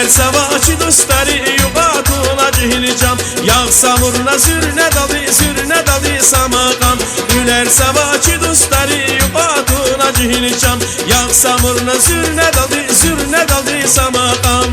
Güler savaşı dostları yuqadına cihlicam Yağ savurna sürne dalı samakan Güler savaşı dostları yuqadına cihlicam Yağ savurna sürne dalı samakan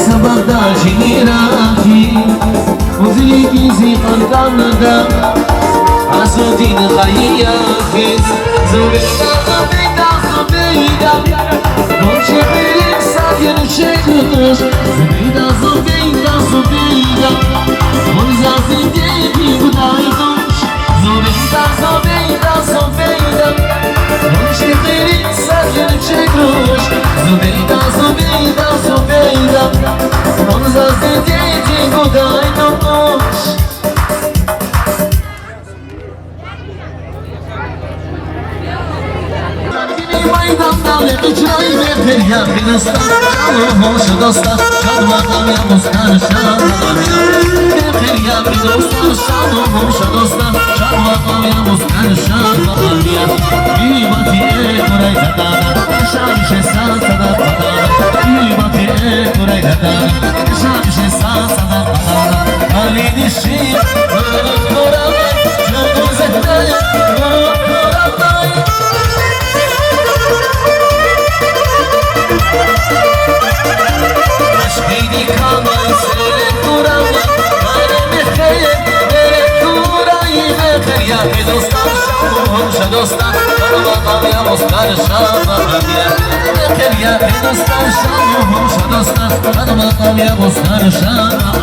Sabahda şinirahi Muzili gizi kankanında Asudin hayyahiz Zubeyda Bonşe benim sadyen çekmiş Zubeyda Onu zaten dedi budaymış Zubeyda Bonşe benim sadyen çekmiş Zubeyda Onu zaten dedi budaymış Maydanda lecrayı ve feryat binastan Çalı hoşu dostlar Çalmadan yalnız karışan Ve feryat bir dostlar Çalı hoşu dostlar Çalmadan yalnız karışan Bir batiye kurayda dana Şarşı sasada patana Bir batiye kurayda dana Şarşı sasada patana Ali dişi Kırık koranı Çöldü zehtayı Kırık koranı Aşkıydı kalmayı söyle Kur'an'la Bana mehkeye Bere kurayı mehkeye Ya bir dostlar Şahı dostlar Bana bakalım ya dostlar Şahı ya bir dostlar Şahı dostlar Bana bakalım ya dostlar Şahı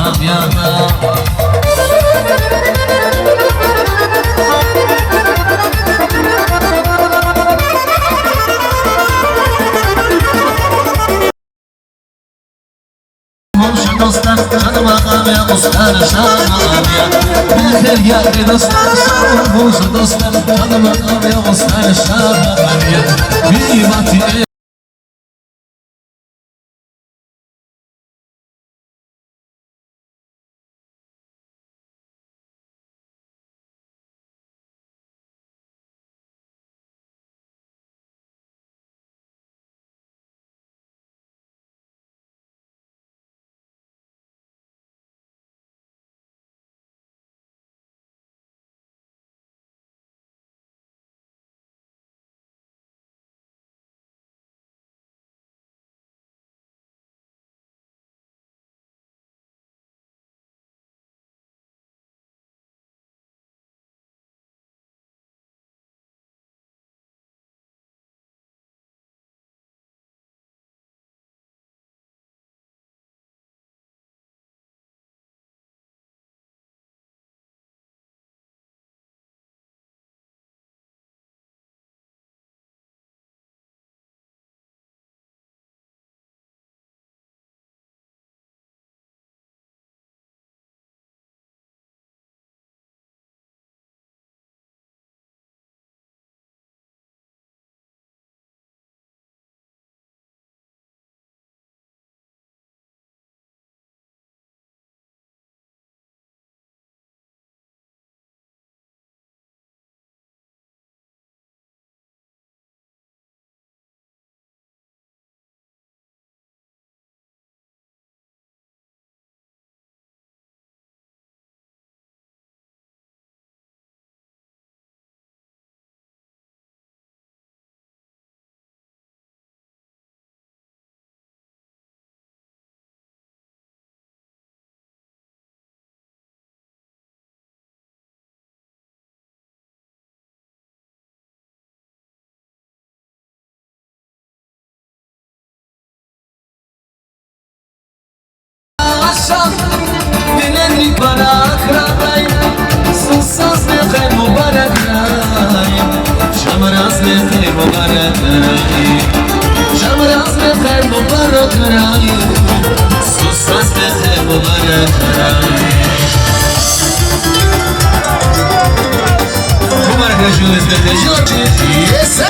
dostlar, canıma kalmaya dostlar, şanlıya Bir yâri dostlar, sarhoş dostlar, canıma kalmaya dostlar, şanlıya Bir batı مبارک رایی شمراز بخیر مبارک رایی سوساز بخیر مبارک رایی مبارک رجوز بخیر جوچی یسه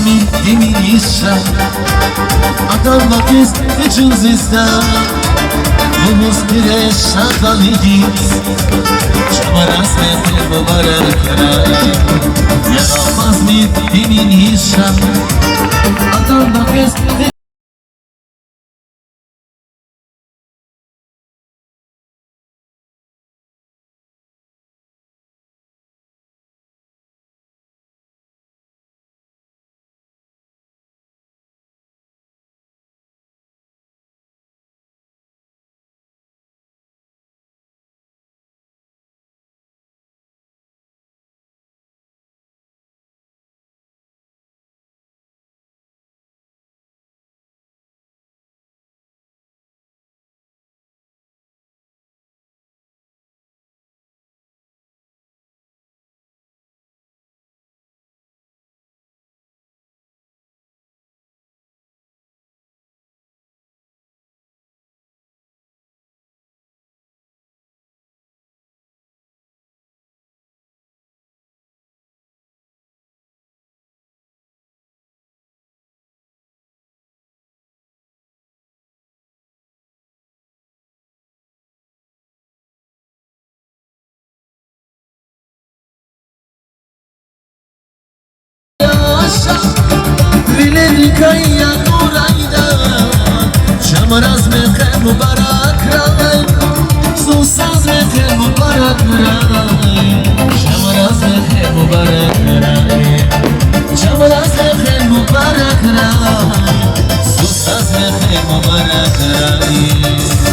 Yazmin emin isra Adam vakit vücuz izda Lumuz bire şakaliyiz Şamaraz mehter mübarek ray Yazmin emin isra Adam vakit Viledikaya Nurayda Şamaraz mekhe mübarek ray Susaz mekhe mübarek ray Şamaraz mekhe mübarek ray Şamaraz mekhe mübarek ray Susaz mekhe mübarek ray